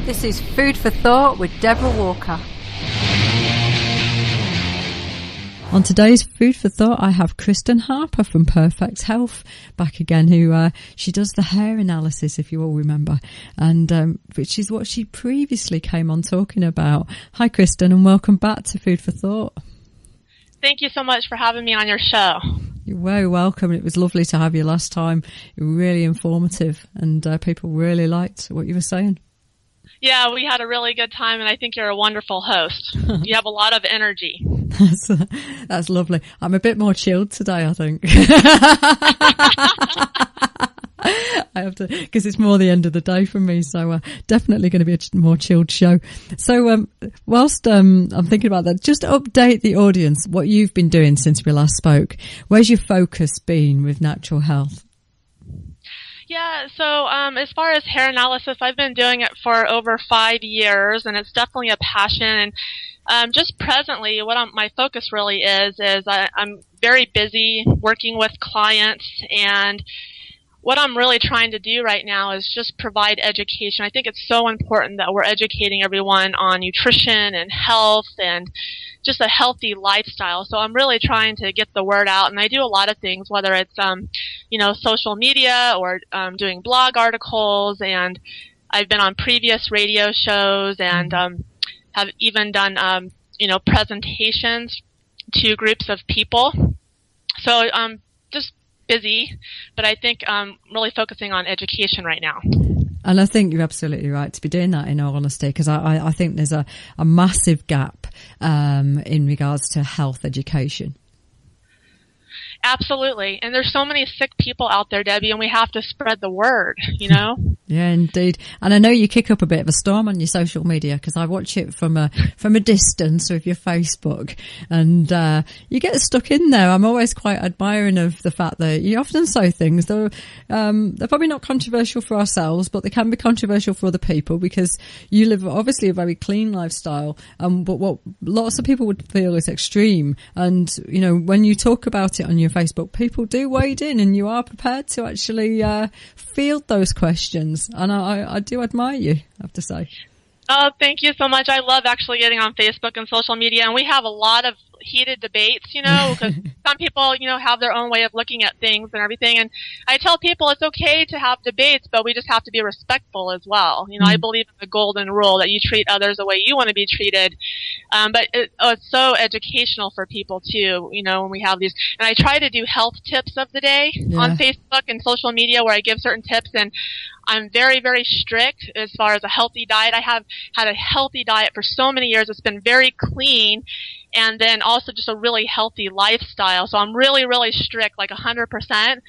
This is Food for Thought with Deborah Walker. On today's Food for Thought, I have Kristen Harper from Perfect Health back again, who she does the hair analysis, if you all remember, and which is what she previously came on talking about. Hi, Kristen, and welcome back to Food for Thought. Thank you so much for having me on your show. You're very welcome. It was lovely to have you last time. You were really informative, and people really liked what you were saying. Yeah, we had a really good time, and I think you're a wonderful host. You have a lot of energy. That's lovely. I'm a bit more chilled today, I think. I have to, because it's more the end of the day for me, so definitely going to be a more chilled show. So whilst I'm thinking about that, just update the audience what you've been doing since we last spoke. Where's your focus been with natural health? Yeah, so as far as hair analysis, I've been doing it for over 5 years, and it's definitely a passion. And just presently, what my focus really is I'm very busy working with clients, and what I'm really trying to do right now is just provide education. I think it's so important that we're educating everyone on nutrition and health and just a healthy lifestyle. So I'm really trying to get the word out, and I do a lot of things, whether it's social media or doing blog articles, and I've been on previous radio shows and have even done presentations to groups of people. So I'm just busy, but I think I'm really focusing on education right now. And I think you're absolutely right to be doing that, in all honesty, because I think there's a massive gap in regards to health education. Absolutely. And there's so many sick people out there, Debbie, and we have to spread the word, you know? Yeah, indeed. And I know you kick up a bit of a storm on your social media, because I watch it from a distance with your Facebook, and you get stuck in there. I'm always quite admiring of the fact that you often say things that they're probably not controversial for ourselves, but they can be controversial for other people, because you live obviously a very clean lifestyle, but what lots of people would feel is extreme. And when you talk about it on your Facebook, people do wade in, and you are prepared to actually field those questions, and I do admire you, I have to say. Oh, thank you so much. I love actually getting on Facebook and social media, and we have a lot of heated debates, because some people, have their own way of looking at things and everything. And I tell people it's okay to have debates, but we just have to be respectful as well. I believe in the golden rule that you treat others the way you want to be treated. But it's so educational for people too, when we have these. And I try to do health tips of the day on Facebook and social media, where I give certain tips, and I'm very, very strict as far as a healthy diet. I have had a healthy diet for so many years. It's been very clean, and then also just a really healthy lifestyle. So I'm really, really strict, like 100%.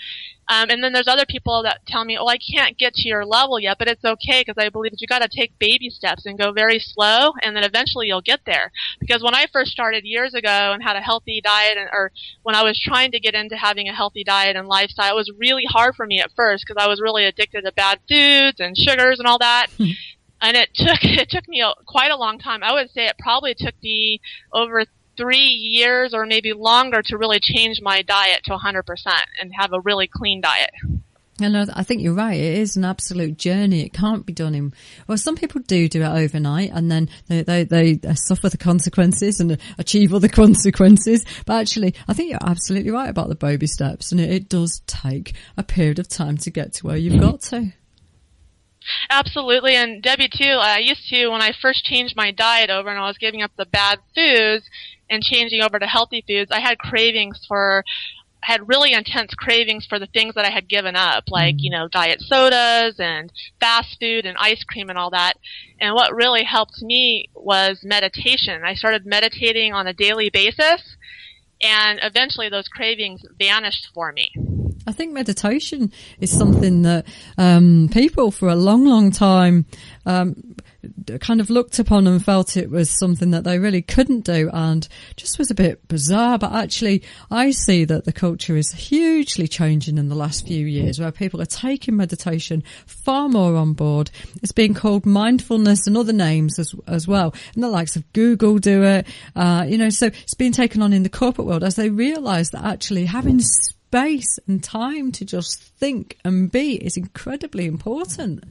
And then there's other people that tell me, I can't get to your level yet, but it's okay, because I believe that you got to take baby steps and go very slow, and then eventually you'll get there. Because when I first started years ago and had a healthy diet, or when I was trying to get into having a healthy diet and lifestyle, it was really hard for me at first, because I was really addicted to bad foods and sugars and all that. And it took me quite a long time. I would say it probably took me over 3 years or maybe longer to really change my diet to 100% and have a really clean diet. And I think you're right. It is an absolute journey. It can't be done some people do it overnight, and then they suffer the consequences and achieve other consequences. But actually, I think you're absolutely right about the baby steps, and it does take a period of time to get to where you've got to. Absolutely. And Debbie too, I used to, when I first changed my diet over and I was giving up the bad foods and changing over to healthy foods, I had really intense cravings for the things that I had given up, like, diet sodas and fast food and ice cream and all that. And what really helped me was meditation. I started meditating on a daily basis, and eventually those cravings vanished for me. I think meditation is something that people for a long, long time kind of looked upon and felt it was something that they really couldn't do, and just was a bit bizarre. But actually, I see that the culture is hugely changing in the last few years, where people are taking meditation far more on board. It's being called mindfulness and other names as well. And the likes of Google do it, so it's being taken on in the corporate world as they realise that actually having space and time to just think and be is incredibly important.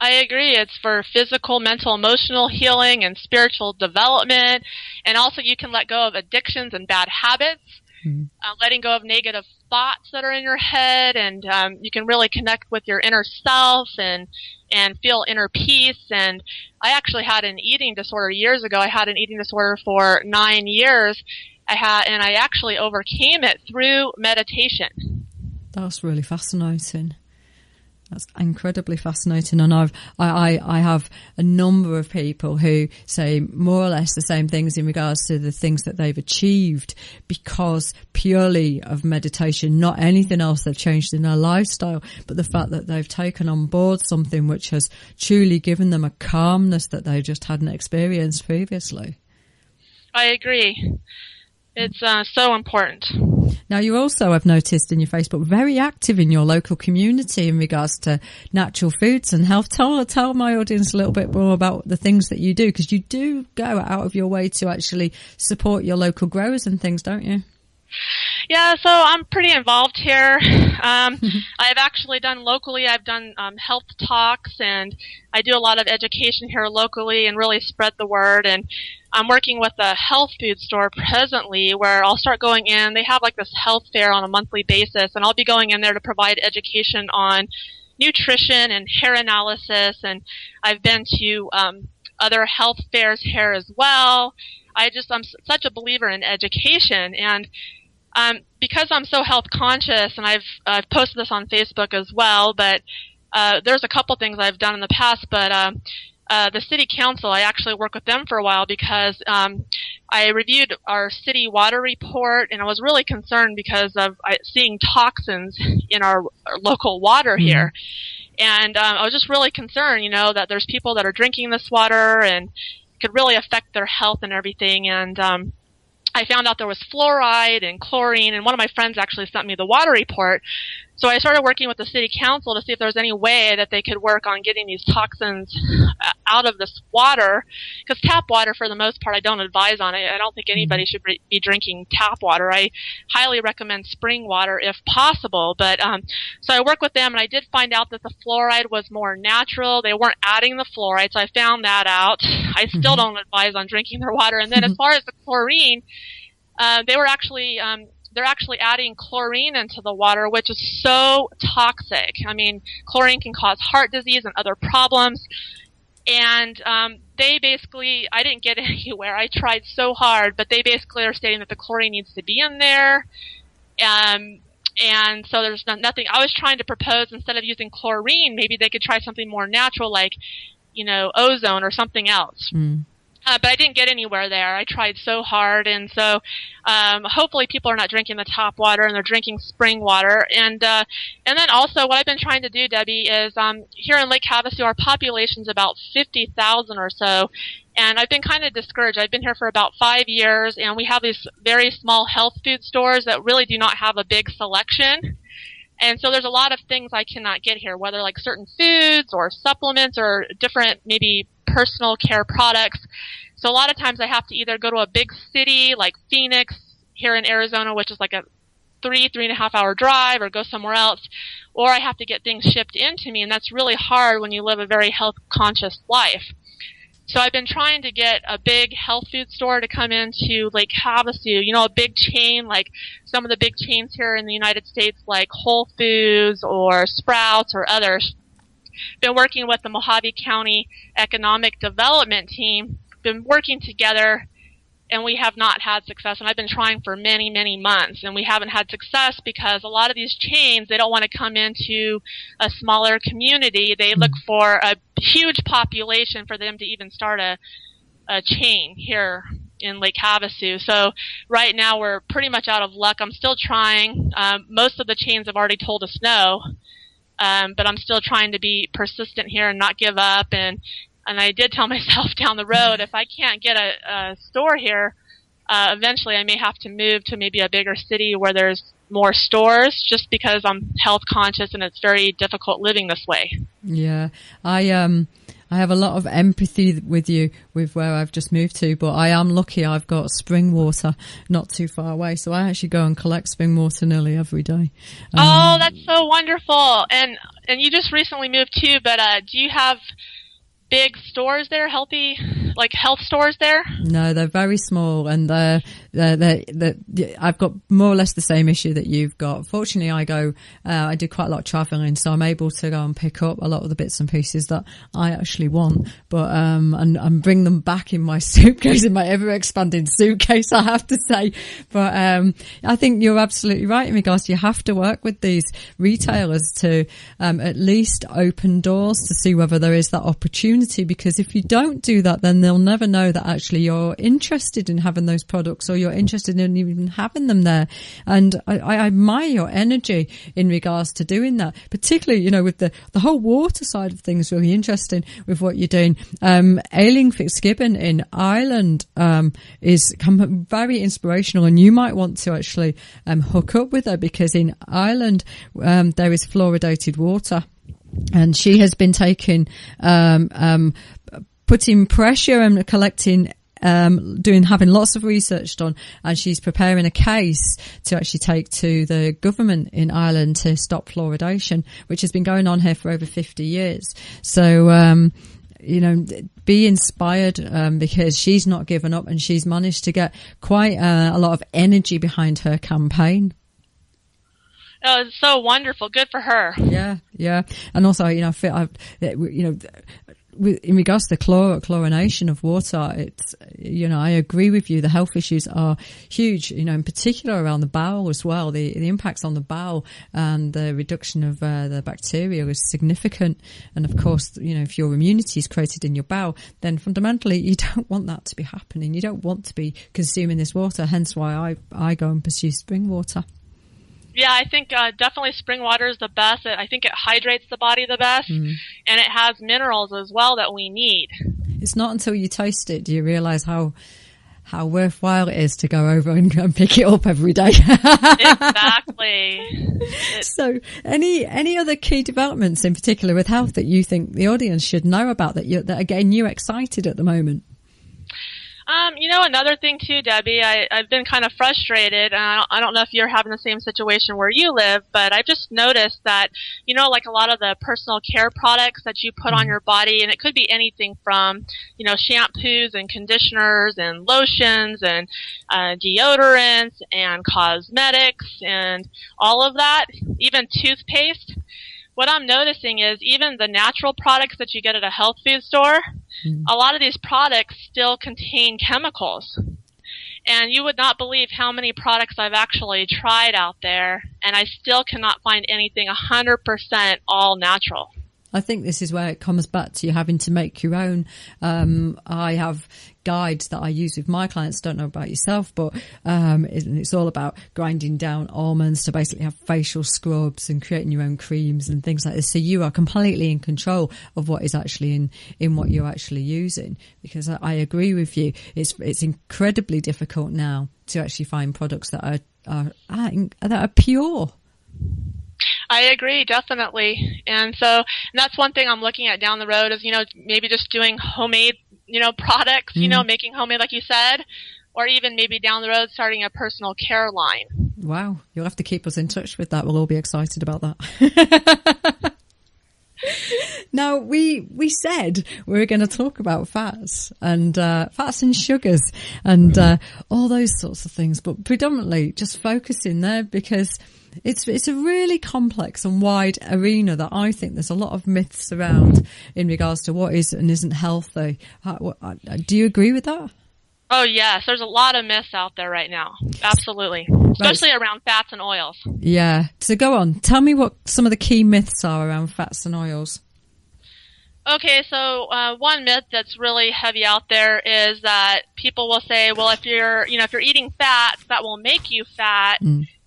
I agree. It's for physical, mental, emotional healing and spiritual development. And also you can let go of addictions and bad habits, letting go of negative thoughts that are in your head. And you can really connect with your inner self and feel inner peace. And I actually had an eating disorder years ago. I had an eating disorder for 9 years. And I actually overcame it through meditation. That's really fascinating. That's incredibly fascinating, and I have a number of people who say more or less the same things in regards to the things that they've achieved because purely of meditation, not anything else they've changed in their lifestyle, but the fact that they've taken on board something which has truly given them a calmness that they just hadn't experienced previously. I agree. It's so important. Now, you also, I've noticed in your Facebook, very active in your local community in regards to natural foods and health. Tell my audience a little bit more about the things that you do, because you do go out of your way to actually support your local growers and things, don't you? Yeah, so I'm pretty involved here. I've actually done locally, I've done health talks, and I do a lot of education here locally and really spread the word. And I'm working with a health food store presently where I'll start going in. They have like this health fair on a monthly basis, and I'll be going in there to provide education on nutrition and hair analysis. And I've been to other health fairs here as well. I'm such a believer in education, and because I'm so health conscious, and I've posted this on Facebook as well, but there's a couple things I've done in the past, but the city council, I actually worked with them for a while because I reviewed our city water report, and I was really concerned because of seeing toxins in our local water here. And I was just really concerned, that there's people that are drinking this water and it could really affect their health and everything. And I found out there was fluoride and chlorine, and one of my friends actually sent me the water report. So I started working with the city council to see if there was any way that they could work on getting these toxins out of this water. Because tap water, for the most part, I don't advise on it. I don't think anybody should be drinking tap water. I highly recommend spring water if possible. But so I worked with them, and I did find out that the fluoride was more natural. They weren't adding the fluoride, so I found that out. I still don't advise on drinking their water. And then as far as the chlorine, they're actually adding chlorine into the water, which is so toxic. I mean, chlorine can cause heart disease and other problems. And they basically, I didn't get anywhere. I tried so hard, but they basically are stating that the chlorine needs to be in there. And so there's nothing. I was trying to propose, instead of using chlorine, maybe they could try something more natural, like, ozone or something else. But I didn't get anywhere there. I tried so hard, and so hopefully people are not drinking the tap water and they're drinking spring water. And then also what I've been trying to do, Debbie, is here in Lake Havasu, our population's about 50,000 or so, and I've been kind of discouraged. I've been here for about 5 years, and we have these very small health food stores that really do not have a big selection. And so there's a lot of things I cannot get here, whether like certain foods or supplements or different maybe personal care products. So a lot of times I have to either go to a big city like Phoenix here in Arizona, which is like a 3.5 hour drive, or go somewhere else, or I have to get things shipped into me, and that's really hard when you live a very health conscious life. So I've been trying to get a big health food store to come into Lake Havasu, a big chain, like some of the big chains here in the United States, like Whole Foods or Sprouts or others. Been working with the Mojave County Economic Development Team, been working together, and we have not had success. And I've been trying for many, many months, and we haven't had success because a lot of these chains, they don't want to come into a smaller community. They look for a huge population for them to even start a chain here in Lake Havasu. So right now we're pretty much out of luck. I'm still trying. Most of the chains have already told us no, but I'm still trying to be persistent here and not give up. And I did tell myself down the road, if I can't get a store here, eventually I may have to move to maybe a bigger city where there's more stores, just because I'm health conscious and it's very difficult living this way. Yeah, I have a lot of empathy with you with where I've just moved to, but I am lucky I've got spring water not too far away. So I actually go and collect spring water nearly every day. Oh, that's so wonderful. And and you just recently moved too, but do you have big stores there, healthy, like health stores there? No, they're very small, and I've got more or less the same issue that you've got. Fortunately, I do quite a lot of traveling, so I'm able to go and pick up a lot of the bits and pieces that I actually want, but and bring them back in my suitcase, in my ever expanding suitcase, I have to say. But I think you're absolutely right in regards to, you have to work with these retailers to at least open doors to see whether there is that opportunity, because if you don't do that, then they'll never know that actually you're interested in having those products, or you're interested in even having them there. And I admire your energy in regards to doing that, particularly, with the whole water side of things. Really interesting with what you're doing. Aileen Fitzgibbon in Ireland is very inspirational, and you might want to actually hook up with her, because in Ireland there is fluoridated water. And she has been taking, putting pressure and collecting, having lots of research done, and she's preparing a case to actually take to the government in Ireland to stop fluoridation, which has been going on here for over 50 years. So, be inspired, because she's not given up, and she's managed to get quite a lot of energy behind her campaign. Oh, it's so wonderful. Good for her. Yeah. And also, I feel, in regards to the chlorination of water, it's, I agree with you. The health issues are huge, in particular around the bowel as well. The impacts on the bowel and the reduction of the bacteria is significant. And of course, if your immunity is created in your bowel, then fundamentally you don't want that to be happening. You don't want to be consuming this water. Hence why I go and pursue spring water. Yeah, I think definitely spring water is the best. I think it hydrates the body the best, and it has minerals as well that we need. It's not until you taste it do you realize how worthwhile it is to go over and pick it up every day. Exactly. So, any other key developments in particular with health that you think the audience should know about that are getting you excited at the moment? Another thing too, Debbie, I've been kind of frustrated, and I don't know if you're having the same situation where you live, but I've just noticed that, like a lot of the personal care products that you put on your body, and it could be anything from, shampoos and conditioners and lotions and deodorants and cosmetics and all of that, even toothpaste. What I'm noticing is even the natural products that you get at a health food store, a lot of these products still contain chemicals. And you would not believe how many products I've actually tried out there, and I still cannot find anything 100% all natural. I think this is where it comes back to you having to make your own. I have guides that I use with my clients. Don't know about yourself, but it's all about grinding down almonds to basically have facial scrubs and creating your own creams and things like this. So you are completely in control of what is actually in what you're actually using. Because I agree with you, it's incredibly difficult now to actually find products that are pure. I agree, definitely. And that's one thing I'm looking at down the road is, maybe just doing homemade, products, making homemade, like you said, or even maybe down the road starting a personal care line. Wow. You'll have to keep us in touch with that. We'll all be excited about that. Now, we said we were going to talk about fats and sugars and all those sorts of things, but predominantly just focusing there because it's a really complex and wide arena that I think there's a lot of myths around in regards to what is and isn't healthy. Do you agree with that? Oh, yes. There's a lot of myths out there right now. Absolutely. Especially around fats and oils. Yeah. So go on. Tell me what some of the key myths are around fats and oils. Okay, so one myth that's really heavy out there is that people will say, well, if you're eating fats, that will make you fat.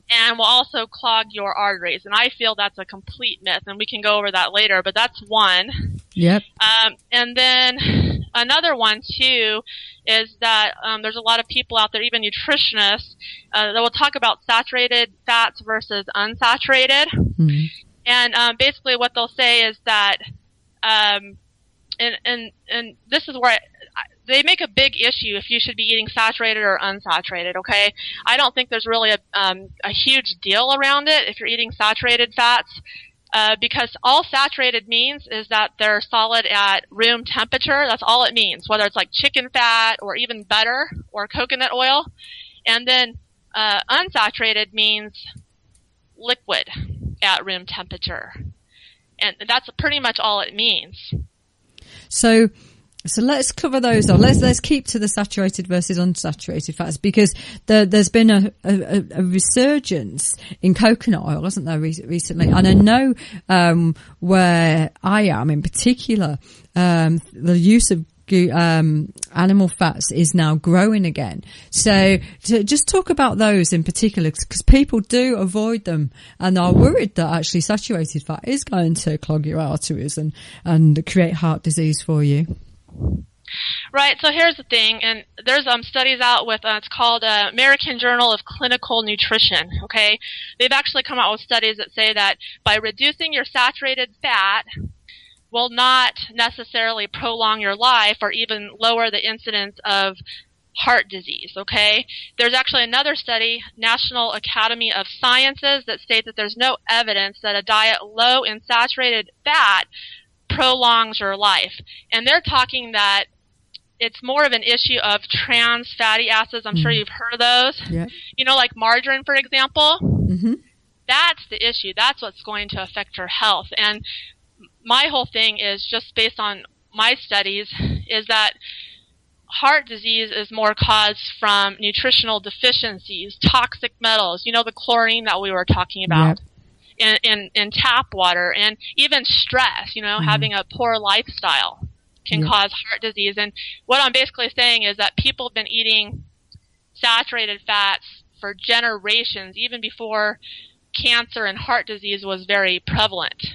And will also clog your arteries. And I feel that's a complete myth, and we can go over that later, but that's one. Yep. And then another one, too, is that there's a lot of people out there, even nutritionists, that will talk about saturated fats versus unsaturated. And basically what they'll say is that, and this is where they make a big issue if you should be eating saturated or unsaturated, okay? I don't think there's really a huge deal around it if you're eating saturated fats. because all saturated means is that they're solid at room temperature. That's all it means, whether it's like chicken fat or even butter or coconut oil. And then unsaturated means liquid at room temperature. And that's pretty much all it means. So let's cover those off. Let's keep to the saturated versus unsaturated fats, because there's been a resurgence in coconut oil, hasn't there, recently? And I know where I am in particular, the use of animal fats is now growing again. So just talk about those in particular, because people do avoid them and are worried that actually saturated fat is going to clog your arteries and create heart disease for you. Right. So here's the thing, and there's studies out with it's called American Journal of Clinical Nutrition. Okay, they've actually come out with studies that say that by reducing your saturated fat will not necessarily prolong your life or even lower the incidence of heart disease. Okay, there's actually another study, National Academy of Sciences, that states that there's no evidence that a diet low in saturated fat prolongs your life. And they're talking that it's more of an issue of trans fatty acids. I'm sure you've heard of those. Yeah. You know, like margarine, for example. Mm-hmm. That's the issue. That's what's going to affect your health. And my whole thing is, just based on my studies, is that heart disease is more caused from nutritional deficiencies, toxic metals, you know, the chlorine that we were talking about. Yep. In tap water, and even stress, you know, having a poor lifestyle can cause heart disease. And what I'm basically saying is that people have been eating saturated fats for generations, even before cancer and heart disease was very prevalent.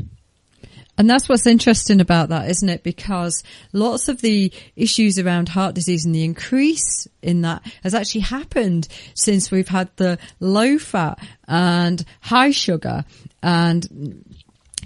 And that's what's interesting about that, isn't it? Because lots of the issues around heart disease and the increase in that has actually happened since we've had the low fat and high sugar and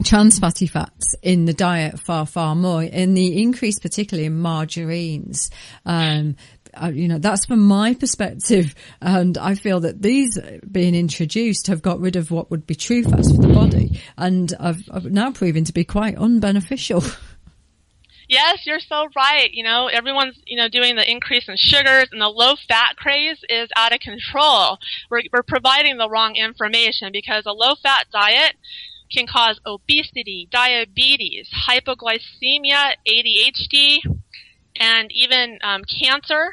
trans fatty fats in the diet far more, and the increase particularly in margarines. You know, that's from my perspective, and I feel that these being introduced have got rid of what would be true fats for the body, and have now proven to be quite unbeneficial. Yes, you're so right. You know, everyone's, you know, doing the increase in sugars, and the low fat craze is out of control. We're providing the wrong information, because a low fat diet can cause obesity, diabetes, hypoglycemia, ADHD, and even cancer.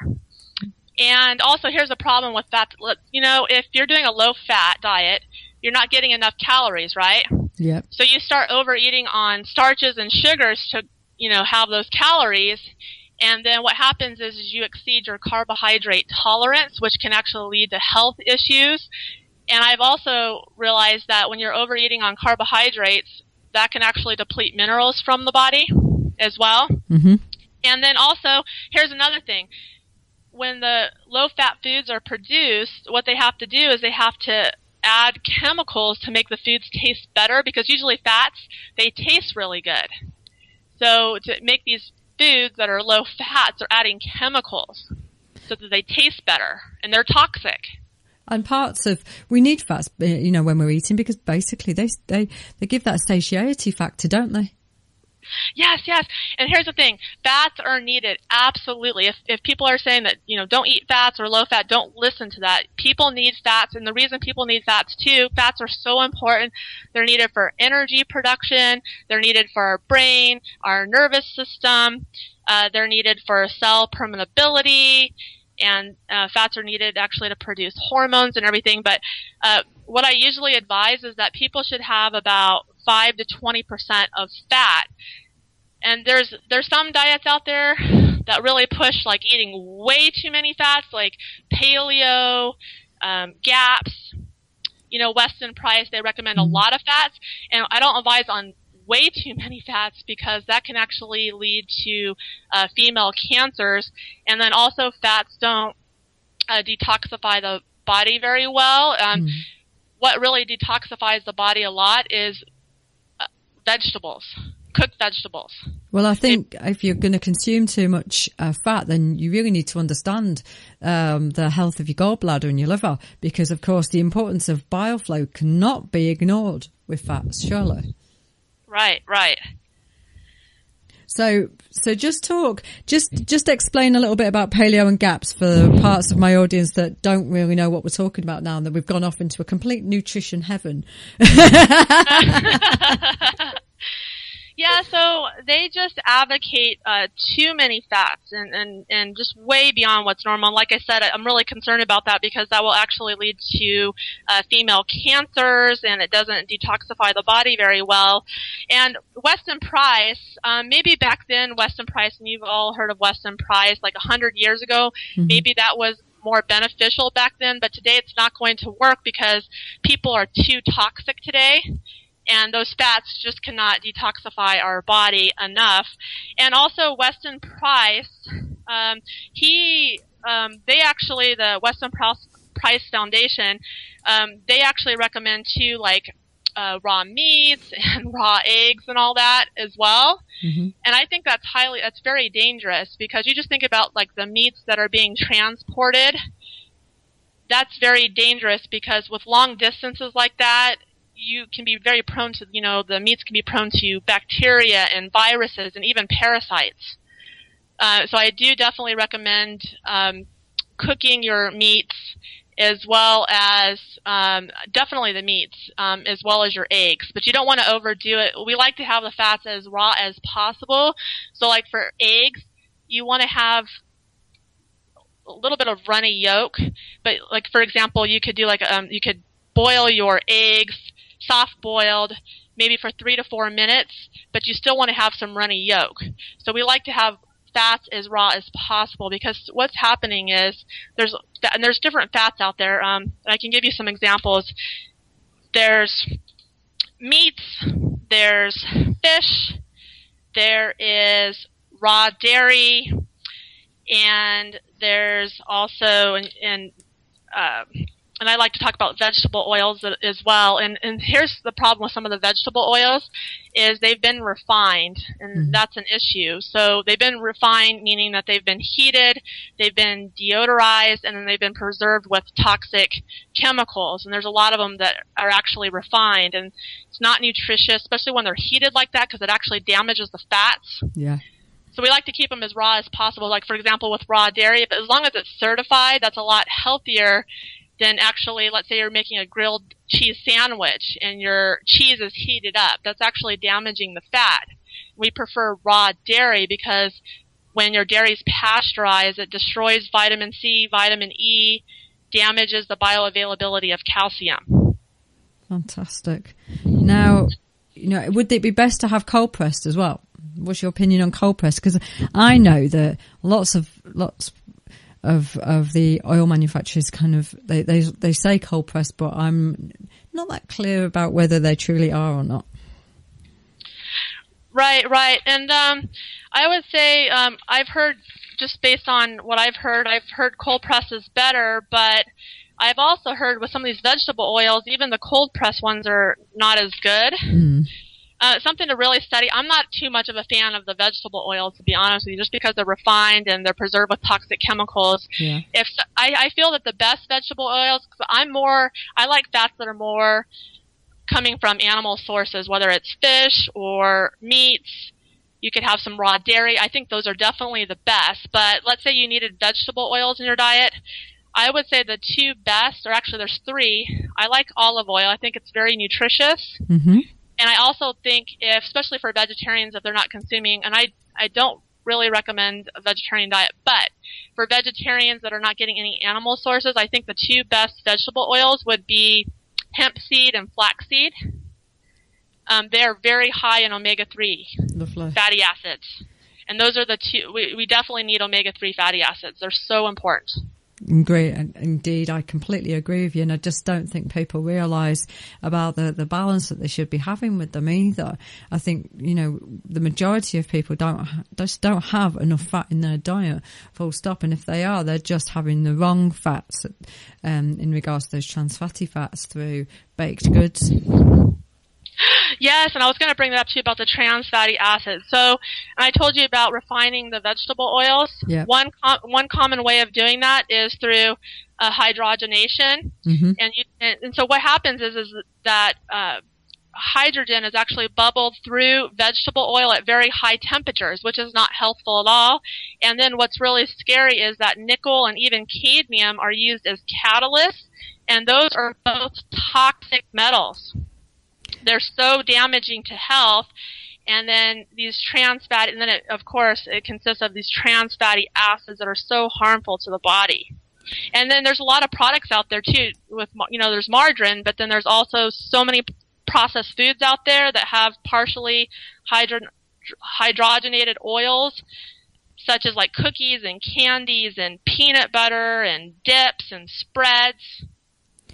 And also, here's a problem with that. You know, if you're doing a low fat diet, you're not getting enough calories, right? Yeah. So you start overeating on starches and sugars to, you know, have those calories. And then what happens is you exceed your carbohydrate tolerance, which can actually lead to health issues. And I've also realized that when you're overeating on carbohydrates, that can actually deplete minerals from the body as well. Mm-hmm. And then also, here's another thing. When the low-fat foods are produced, what they have to do is they have to add chemicals to make the foods taste better, because usually fats, they taste really good. So to make these foods that are low fats, they're adding chemicals so that they taste better, and they're toxic. And we need fats, you know, when we're eating, because basically they give that satiety factor, don't they? Yes. And here's the thing. Fats are needed. Absolutely. If people are saying that, you know, don't eat fats or low fat, don't listen to that. People need fats. And the reason people need fats too, fats are so important. They're needed for energy production. They're needed for our brain, our nervous system. They're needed for cell permeability. And fats are needed actually to produce hormones and everything. But what I usually advise is that people should have about 5 to 20% of fat. And there's some diets out there that really push like eating way too many fats, like Paleo, GAPS, you know, Weston Price. They recommend a lot of fats, and I don't advise on way too many fats, because that can actually lead to female cancers. And then also, fats don't detoxify the body very well. What really detoxifies the body a lot is vegetables, cooked vegetables. Well, I think if you're going to consume too much fat, then you really need to understand the health of your gallbladder and your liver, because, of course, the importance of bile flow cannot be ignored with fats, surely. Right, right. So just explain a little bit about paleo and GAPS for the parts of my audience that don't really know what we're talking about now, and that we've gone off into a complete nutrition heaven. Yeah, so they just advocate too many fats and just way beyond what's normal. Like I said, I'm really concerned about that because that will actually lead to female cancers, and it doesn't detoxify the body very well. And Weston Price, maybe back then Weston Price, and you've all heard of Weston Price, like 100 years ago, maybe that was more beneficial back then, but today it's not going to work because people are too toxic today. And those fats just cannot detoxify our body enough. And also Weston Price, the Weston Price Foundation, they actually recommend too, like, raw meats and raw eggs and all that as well. And I think that's very dangerous because you just think about like the meats that are being transported. That's very dangerous because with long distances like that, you can be very prone to, the meats can be prone to bacteria and viruses and even parasites. So I do definitely recommend cooking your meats as well as definitely the meats as well as your eggs. But you don't want to overdo it. We like to have the fats as raw as possible. So like for eggs, you want to have a little bit of runny yolk. But like for example, you could do you could boil your eggs soft boiled maybe for 3 to 4 minutes, but you still want to have some runny yolk. So we like to have fats as raw as possible because what's happening is there's different fats out there. I can give you some examples. There's meats, there's fish, there is raw dairy, and there's also and I like to talk about vegetable oils as well. And here's the problem with some of the vegetable oils is they've been refined, and that's an issue. So they've been refined, meaning that they've been heated, they've been deodorized, and then they've been preserved with toxic chemicals. And there's a lot of them that are actually refined, and it's not nutritious, especially when they're heated like that because it actually damages the fats. Yeah. So we like to keep them as raw as possible. Like, for example, with raw dairy, as long as it's certified, that's a lot healthier than actually, let's say you're making a grilled cheese sandwich and your cheese is heated up. That's actually damaging the fat. We prefer raw dairy because when your dairy is pasteurized, it destroys vitamin C, vitamin E, damages the bioavailability of calcium. Fantastic. Now, would it be best to have cold pressed as well? What's your opinion on cold pressed? Because I know that lots of the oil manufacturers kind of they say cold pressed, but I'm not that clear about whether they truly are or not. Right. And I would say I've heard, just based on what I've heard cold press is better, but I've also heard with some of these vegetable oils, even the cold press ones are not as good. Something to really study. I'm not too much of a fan of the vegetable oils, to be honest with you, just because they're refined and they're preserved with toxic chemicals. Yeah. I feel that the best vegetable oils, I like fats that are more coming from animal sources, whether it's fish or meats. You could have some raw dairy. I think those are definitely the best. But let's say you needed vegetable oils in your diet. I would say the two best, or actually there's three. I like olive oil. I think it's very nutritious. And I also think especially for vegetarians, if they're not consuming, and I don't really recommend a vegetarian diet, but for vegetarians that are not getting any animal sources, I think the two best vegetable oils would be hemp seed and flaxseed. They're very high in omega-3 fatty acids. And those are the two, we definitely need omega-3 fatty acids. They're so important. Great. Indeed, I completely agree with you, and I just don't think people realise about the balance that they should be having with them either. I think, the majority of people don't have enough fat in their diet, full stop, and if they are, they're just having the wrong fats in regards to those trans fatty fats through baked goods. Yes, and I was going to bring that up to you about the trans fatty acids. So, and I told you about refining the vegetable oils. Yep. One common way of doing that is through hydrogenation. And so what happens is that hydrogen is actually bubbled through vegetable oil at very high temperatures, which is not healthful at all. And then what's really scary is that nickel and even cadmium are used as catalysts, and those are both toxic metals. They're so damaging to health. And then these trans fatty, and then of course it consists of these trans fatty acids that are so harmful to the body. And then there's a lot of products out there too with, there's margarine, but then there's also so many processed foods out there that have partially hydrogenated oils, such as like cookies and candies and peanut butter and dips and spreads.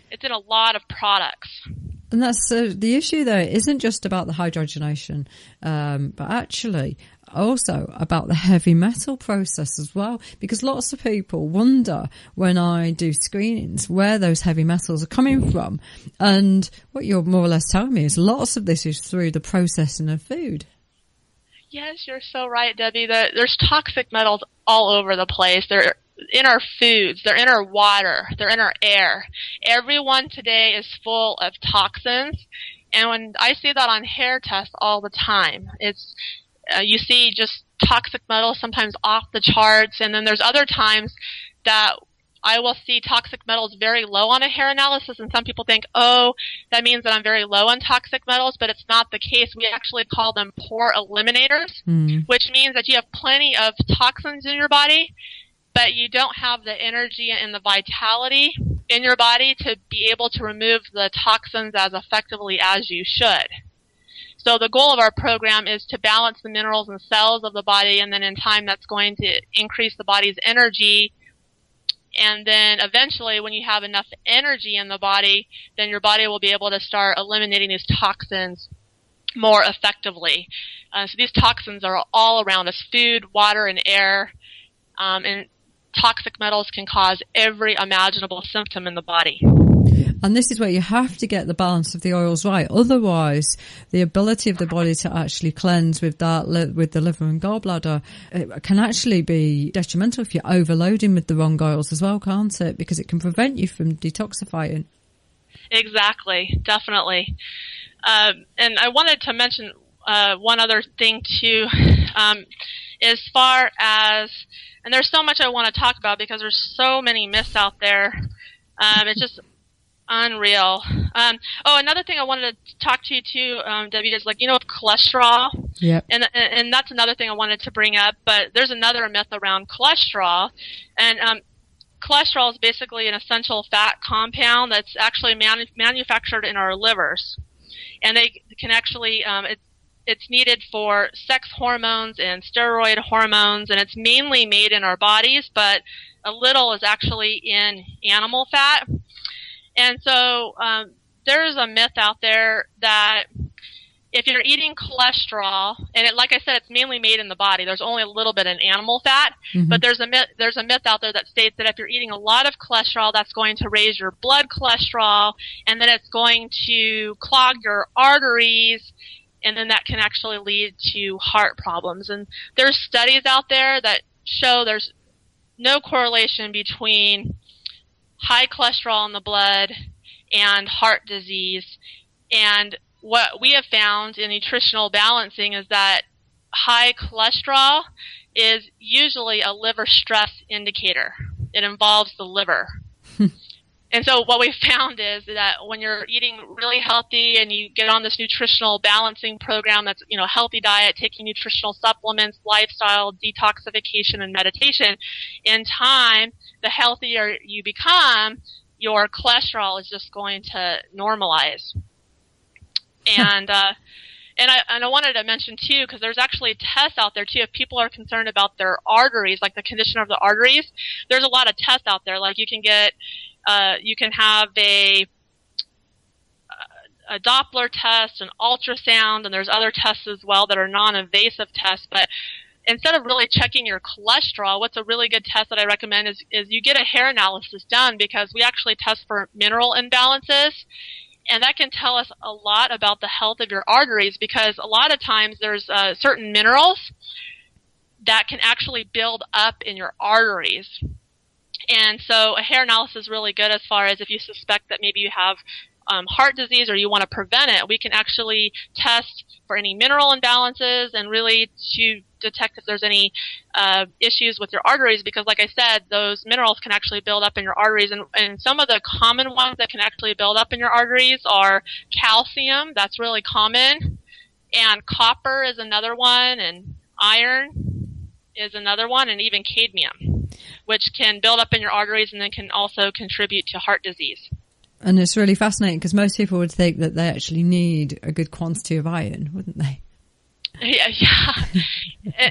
It's in a lot of products. And that's the issue, though. It isn't just about the hydrogenation, but actually also about the heavy metal process as well. Because lots of people wonder when I do screenings where those heavy metals are coming from. And what you're more or less telling me is lots of this is through the processing of food. Yes, you're so right, Debbie. There's toxic metals all over the place. They're in our foods, they're in our water, they're in our air. Everyone today is full of toxins, and when I see that on hair tests all the time, it's you see just toxic metals sometimes off the charts, and then there's other times that I will see toxic metals very low on a hair analysis, and some people think, oh, that means that I'm very low on toxic metals, but it's not the case. We actually call them poor eliminators, which means that you have plenty of toxins in your body, but you don't have the energy and the vitality in your body to be able to remove the toxins as effectively as you should. So the goal of our program is to balance the minerals and cells of the body, and then in time that's going to increase the body's energy. And then eventually when you have enough energy in the body, then your body will be able to start eliminating these toxins more effectively. So these toxins are all around us: food, water, and air. And toxic metals can cause every imaginable symptom in the body. And this is where you have to get the balance of the oils right. Otherwise, the ability of the body to actually cleanse with with the liver and gallbladder, it can actually be detrimental if you're overloading with the wrong oils as well, can't it? Because it can prevent you from detoxifying. Exactly, definitely. And I wanted to mention one other thing too, as far as, and there's so much I want to talk about because there's so many myths out there. It's just unreal. Another thing I wanted to talk to you too, Debbie, is with cholesterol. Yep. And that's another thing I wanted to bring up. But there's another myth around cholesterol, and cholesterol is basically an essential fat compound that's actually manufactured in our livers, and they can actually it's needed for sex hormones and steroid hormones, and it's mainly made in our bodies, but a little is actually in animal fat. And so there's a myth out there that if you're eating cholesterol, and like I said, it's mainly made in the body. There's only a little bit in animal fat, but there's a myth out there that states that if you're eating a lot of cholesterol, that's going to raise your blood cholesterol, and then it's going to clog your arteries, and then that can actually lead to heart problems. And there's studies out there that show there's no correlation between high cholesterol in the blood and heart disease. And what we have found in nutritional balancing is that high cholesterol is usually a liver stress indicator. It involves the liver. And so what we found is that when you're eating really healthy and you get on this nutritional balancing program that's, healthy diet, taking nutritional supplements, lifestyle, detoxification, and meditation, in time, the healthier you become, your cholesterol is just going to normalize. And I wanted to mention too, because there's actually tests out there too. If people are concerned about their arteries, like the condition of the arteries, there's a lot of tests out there. Like you can have a Doppler test, an ultrasound, and there's other tests as well that are non-invasive tests. But instead of really checking your cholesterol, what's a really good test that I recommend is you get a hair analysis done, because we actually test for mineral imbalances. And that can tell us a lot about the health of your arteries, because a lot of times there's certain minerals that can actually build up in your arteries. And so a hair analysis is really good as far as if you suspect that maybe you have heart disease or you want to prevent it, we can actually test for any mineral imbalances and really to detect if there's any issues with your arteries, because like I said, those minerals can actually build up in your arteries, and some of the common ones that can actually build up in your arteries are calcium, that's really common, and copper is another one, and iron is another one, and even cadmium, which can build up in your arteries and then can also contribute to heart disease. And it's really fascinating because most people would think that they actually need a good quantity of iron, wouldn't they? Yeah.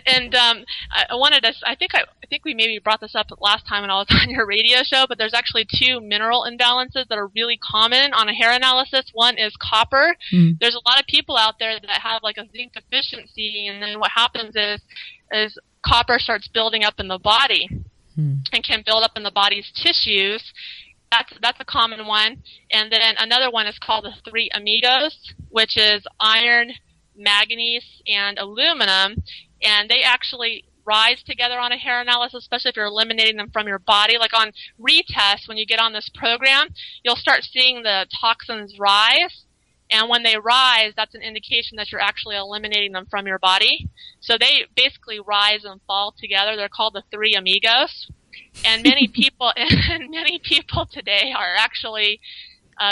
And I wanted to. I think we maybe brought this up last time when I was on your radio show. But there's actually two mineral imbalances that are really common on a hair analysis. One is copper. There's a lot of people out there that have like a zinc deficiency, and then what happens is copper starts building up in the body and can build up in the body's tissues. That's a common one. And then another one is called the three amigos, which is iron, manganese, and aluminum. And they actually rise together on a hair analysis, especially if you're eliminating them from your body. Like on retest, when you get on this program, you'll start seeing the toxins rise. And when they rise, that's an indication that you're actually eliminating them from your body. So they basically rise and fall together. They're called the three amigos. And many people today are actually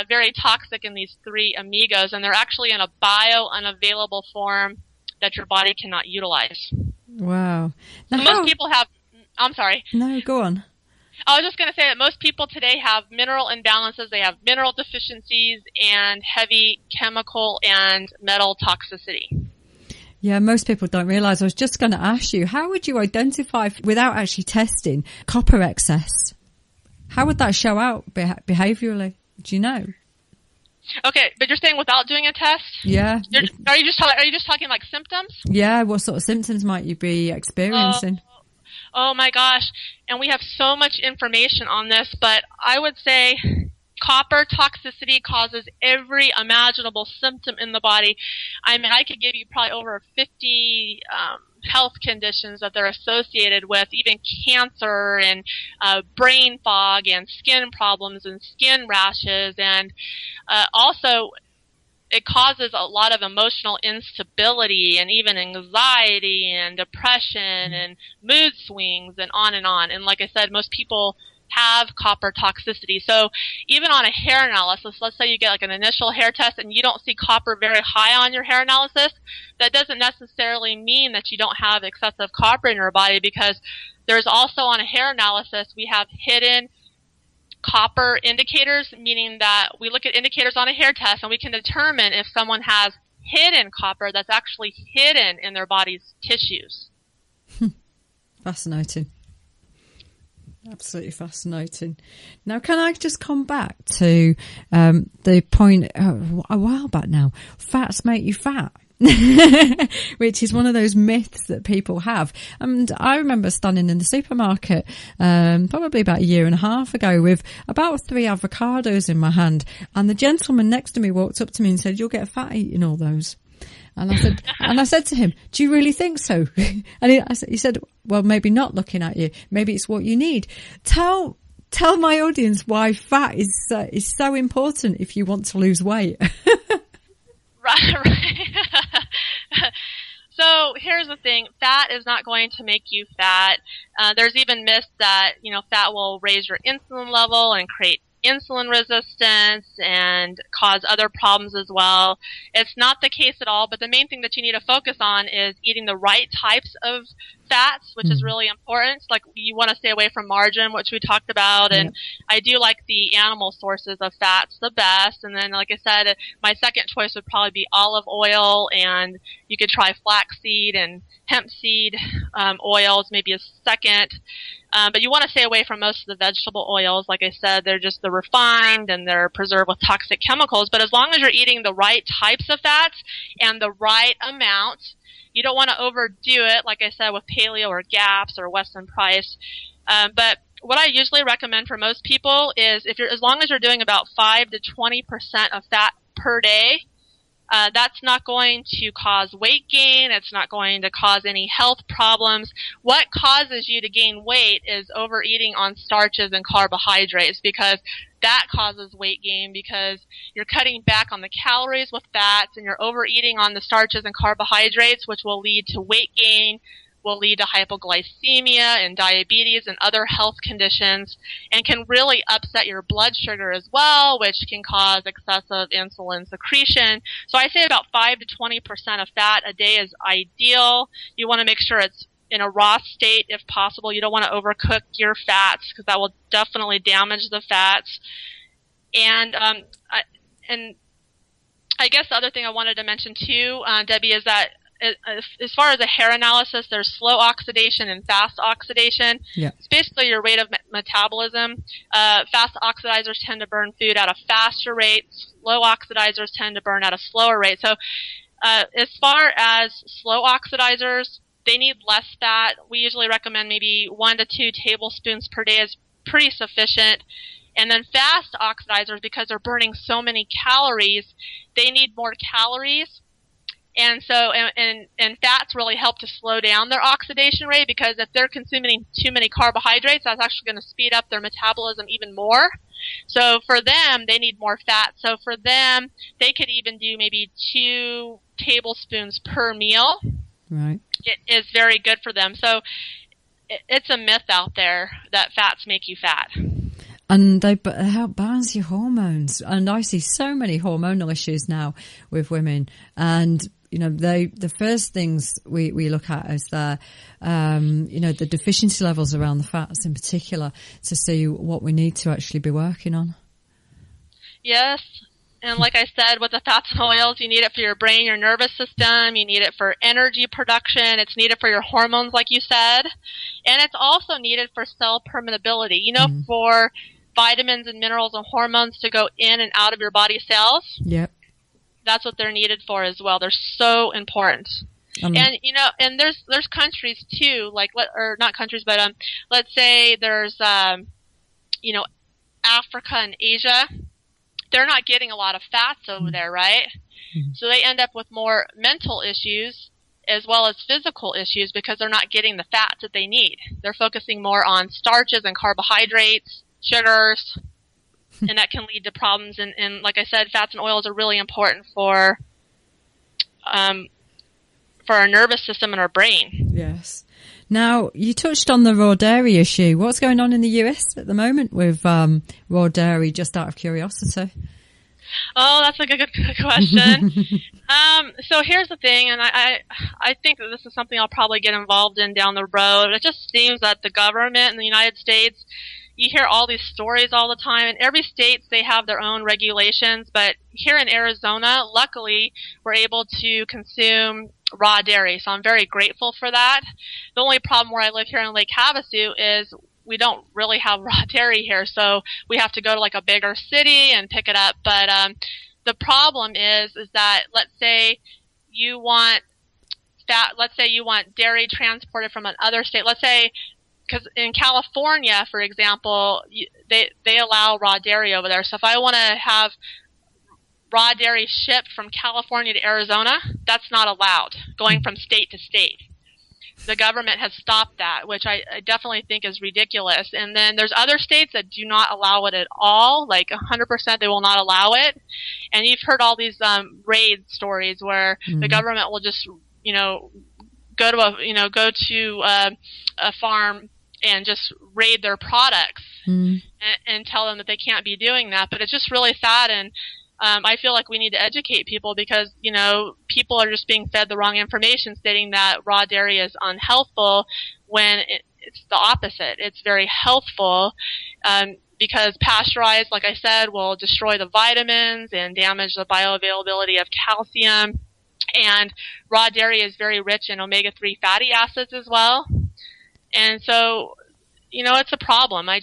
very toxic in these three amigos, and they're actually in a bio-unavailable form that your body cannot utilize. Wow. Now, most people have... I'm sorry. No, go on. I was just going to say that most people today have mineral imbalances. They have mineral deficiencies and heavy chemical and metal toxicity. Yeah, most people don't realise. I was just going to ask you, how would you identify, without actually testing, copper excess? How would that show out behaviourally? Do you know? Okay, but you're saying without doing a test? Yeah. Are you just talking like symptoms? Yeah, what sort of symptoms might you be experiencing? Oh my gosh, and we have so much information on this, but I would say copper toxicity causes every imaginable symptom in the body. I mean, I could give you probably over 50 health conditions that they're associated with, even cancer and brain fog and skin problems and skin rashes, and also it causes a lot of emotional instability and even anxiety and depression and mood swings and on and on. And like I said, most people have copper toxicity. So even on a hair analysis, let's say you get like an initial hair test and you don't see copper very high on your hair analysis, that doesn't necessarily mean that you don't have excessive copper in your body, because there's also on a hair analysis, we have hidden copper indicators, meaning that we look at indicators on a hair test and we can determine if someone has hidden copper that's actually hidden in their body's tissues. Fascinating. Absolutely fascinating. Now, can I just come back to the point a while back now? Fats make you fat. Which is one of those myths that people have. And I remember standing in the supermarket probably about a year and a half ago with about 3 avocados in my hand, and the gentleman next to me walked up to me and said, "You'll get fat eating all those." And I said to him, "Do you really think so?" And he said, "Well, maybe not looking at you. Maybe it's what you need." Tell my audience why fat is so important if you want to lose weight. Right. So here's the thing. Fat is not going to make you fat. There's even myths that, fat will raise your insulin level and create insulin resistance and cause other problems as well. It's not the case at all, but the main thing that you need to focus on is eating the right types of fats, which is really important. Like, you want to stay away from margarine, which we talked about, and I do like the animal sources of fats the best. And then, like I said, my second choice would probably be olive oil, and you could try flaxseed and hemp seed oils, maybe a second. But you want to stay away from most of the vegetable oils. Like I said, they're refined and they're preserved with toxic chemicals. But as long as you're eating the right types of fats and the right amount, you don't want to overdo it, like I said, with Paleo or GAPS or Weston Price. But what I usually recommend for most people is as long as you're doing about 5 to 20% of fat per day, That's not going to cause weight gain. It's not going to cause any health problems. What causes you to gain weight is overeating on starches and carbohydrates, because that causes weight gain, because you're cutting back on the calories with fats and you're overeating on the starches and carbohydrates, which will lead to weight gain, will lead to hypoglycemia and diabetes and other health conditions, and can really upset your blood sugar as well, which can cause excessive insulin secretion. So I say about 5 to 20% of fat a day is ideal. You want to make sure it's in a raw state if possible. You don't want to overcook your fats, because that will definitely damage the fats. And I guess the other thing I wanted to mention too, Debbie, is that as far as a hair analysis, there's slow oxidation and fast oxidation. Yeah. It's basically your rate of metabolism. Fast oxidizers tend to burn food at a faster rate. Slow oxidizers tend to burn at a slower rate. So as far as slow oxidizers, they need less fat. We usually recommend maybe 1 to 2 tablespoons per day is pretty sufficient. And then fast oxidizers, because they're burning so many calories, they need more calories. And so, and fats really help to slow down their oxidation rate, because if they're consuming too many carbohydrates, that's actually going to speed up their metabolism even more. So for them, they need more fat. So for them, they could even do maybe 2 tablespoons per meal. Right. It is very good for them. So it's a myth out there that fats make you fat. And they help balance your hormones. And I see so many hormonal issues now with women. And, you know, the first things we look at is the deficiency levels around the fats in particular, to see what we need to actually be working on. Yes. And like I said, with the fats and oils, you need it for your brain, your nervous system. You need it for energy production. It's needed for your hormones, like you said. And it's also needed for cell permeability. You know, for vitamins and minerals and hormones to go in and out of your body cells. Yep. That's what they're needed for as well. They're so important. And, you know, and there's countries too, like, or not countries, but, let's say there's, you know, Africa and Asia. They're not getting a lot of fats over there, right? Mm-hmm. So they end up with more mental issues as well as physical issues, because they're not getting the fats that they need. They're focusing more on starches and carbohydrates, sugars, and that can lead to problems. And like I said, fats and oils are really important for our nervous system and our brain. Yes. Now, you touched on the raw dairy issue. What's going on in the US at the moment with raw dairy, just out of curiosity? Oh, that's a good question. So here's the thing, and I think that this is something I'll probably get involved in down the road. It just seems that the government in the United States, you hear all these stories all the time. In every state, they have their own regulations, but here in Arizona, luckily, we're able to consume raw dairy, so I'm very grateful for that. The only problem where I live here in Lake Havasu is we don't really have raw dairy here, so we have to go to like a bigger city and pick it up. But the problem is that let's say you want dairy transported from another state. Let's say, because in California, for example, they allow raw dairy over there. So if I want to have raw dairy shipped from California to Arizona, that's not allowed, going from state to state. The government has stopped that, which I definitely think is ridiculous. And then there's other states that do not allow it at all, like 100% they will not allow it. And you've heard all these raid stories where the government will just, go to a farm and just raid their products and tell them that they can't be doing that. But it's just really sad, and I feel like we need to educate people, because, people are just being fed the wrong information stating that raw dairy is unhealthful, when it's the opposite. It's very healthful, because pasteurized, like I said, will destroy the vitamins and damage the bioavailability of calcium. And raw dairy is very rich in omega-3 fatty acids as well. And so, it's a problem. I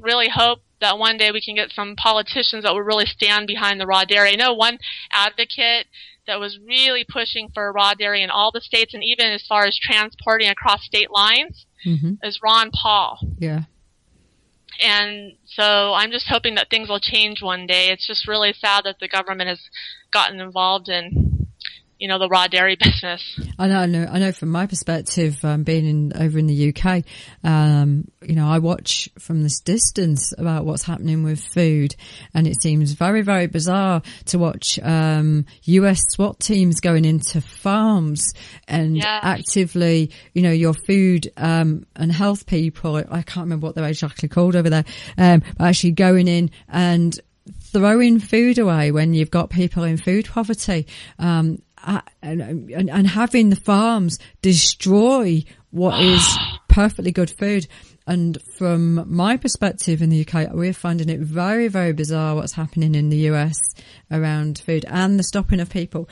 really hope that one day we can get some politicians that will really stand behind the raw dairy. I know one advocate that was really pushing for raw dairy in all the states, and even as far as transporting across state lines, is Ron Paul. Yeah. And so I'm just hoping that things will change one day. It's just really sad that the government has gotten involved in, the raw dairy business. I know from my perspective, being over in the UK, I watch from this distance about what's happening with food, and it seems very, very bizarre to watch, US SWAT teams going into farms and actively, your food, and health people, I can't remember what they're exactly called over there, but actually going in and throwing food away when you've got people in food poverty, and having the farms destroy what is perfectly good food. And from my perspective in the UK, we're finding it very, very bizarre what's happening in the US around food and the stopping of people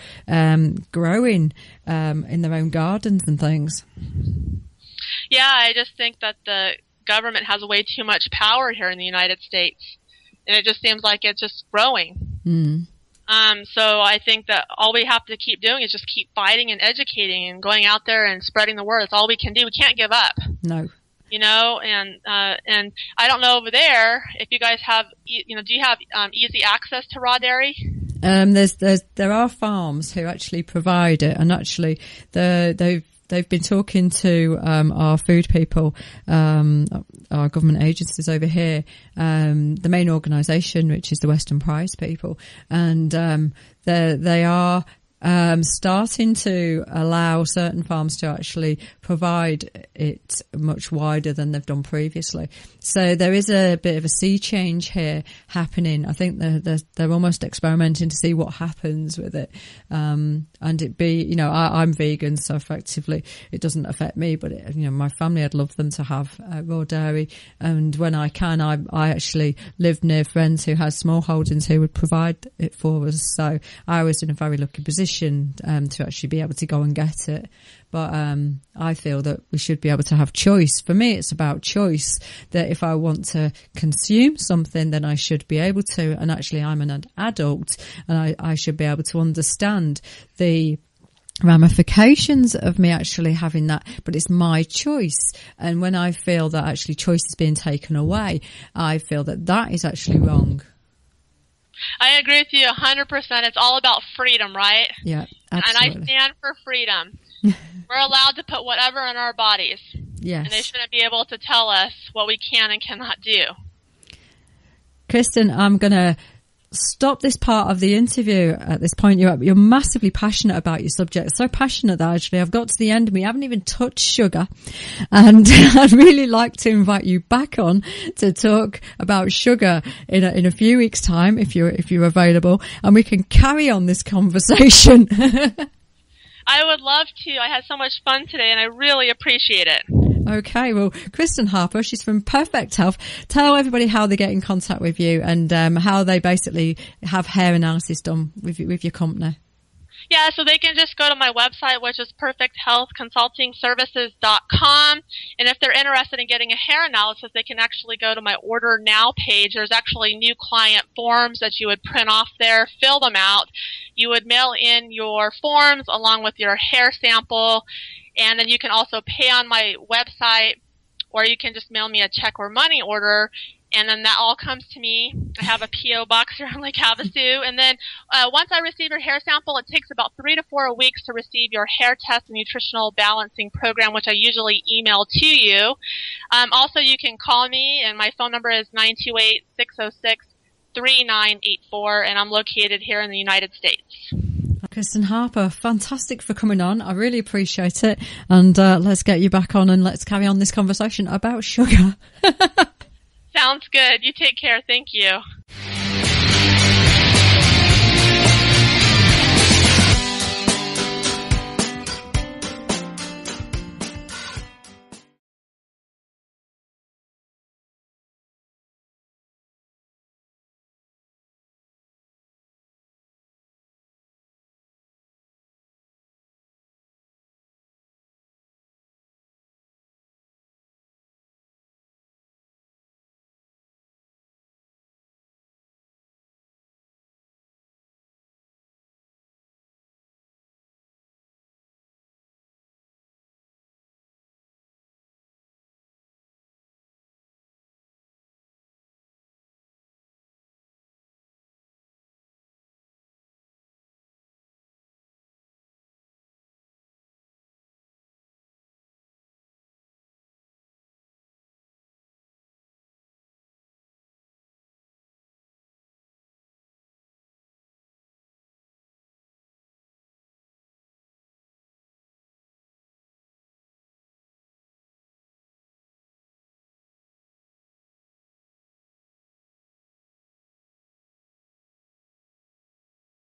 growing in their own gardens and things. Yeah, I just think that the government has way too much power here in the United States, and it just seems like it's just growing. So I think that all we have to keep doing is just keep fighting and educating and going out there and spreading the word. That's all we can do. We can't give up. No. And I don't know over there if you guys have, do you have easy access to raw dairy? There are farms who actually provide it, and actually they've been talking to our food people, our government agencies over here, the main organisation, which is the Western Prize people, and they are starting to allow certain farms to actually provide it much wider than they've done previously. So there is a bit of a sea change here happening. I think they're almost experimenting to see what happens with it. And it be, I'm vegan, so effectively it doesn't affect me, but my family, I'd love them to have raw dairy. And when I can, I actually live near friends who have small holdings who would provide it for us. So I was in a very lucky position to actually be able to go and get it. But I feel that we should be able to have choice. For me, it's about choice, that if I want to consume something, then I should be able to. And actually, I'm an adult, and I should be able to understand the ramifications of me actually having that, but it's my choice. And when I feel that actually choice is being taken away, I feel that is actually wrong. I agree with you 100%. It's all about freedom, right? Yeah, absolutely. And I stand for freedom. We're allowed to put whatever in our bodies. Yes. And they shouldn't be able to tell us what we can and cannot do. Kristen, I'm going to stop this part of the interview at this point. You're massively passionate about your subject. So passionate that actually I've got to the end and we haven't even touched sugar. And I'd really like to invite you back on to talk about sugar in a few weeks' time, if you're available, and we can carry on this conversation. I would love to. I had so much fun today and I really appreciate it. Okay, well, Kristen Harper, she's from Perfect Health. Tell everybody how they get in contact with you and how they basically have hair analysis done with your company. Yeah, so they can just go to my website, which is perfecthealthconsultingservices.com. And if they're interested in getting a hair analysis, they can actually go to my Order Now page. There's actually new client forms that you would print off there, fill them out. You would mail in your forms along with your hair sample. And then you can also pay on my website, or you can just mail me a check or money order. And then that all comes to me. I have a P.O. box here in Lake Havasu. And then once I receive your hair sample, it takes about 3 to 4 weeks to receive your hair test and nutritional balancing program, which I usually email to you. Also, you can call me, and my phone number is 928-606-3984, and I'm located here in the United States. Kristen Harper, fantastic for coming on. I really appreciate it. And let's get you back on and let's carry on this conversation about sugar. Sounds good. You take care. Thank you.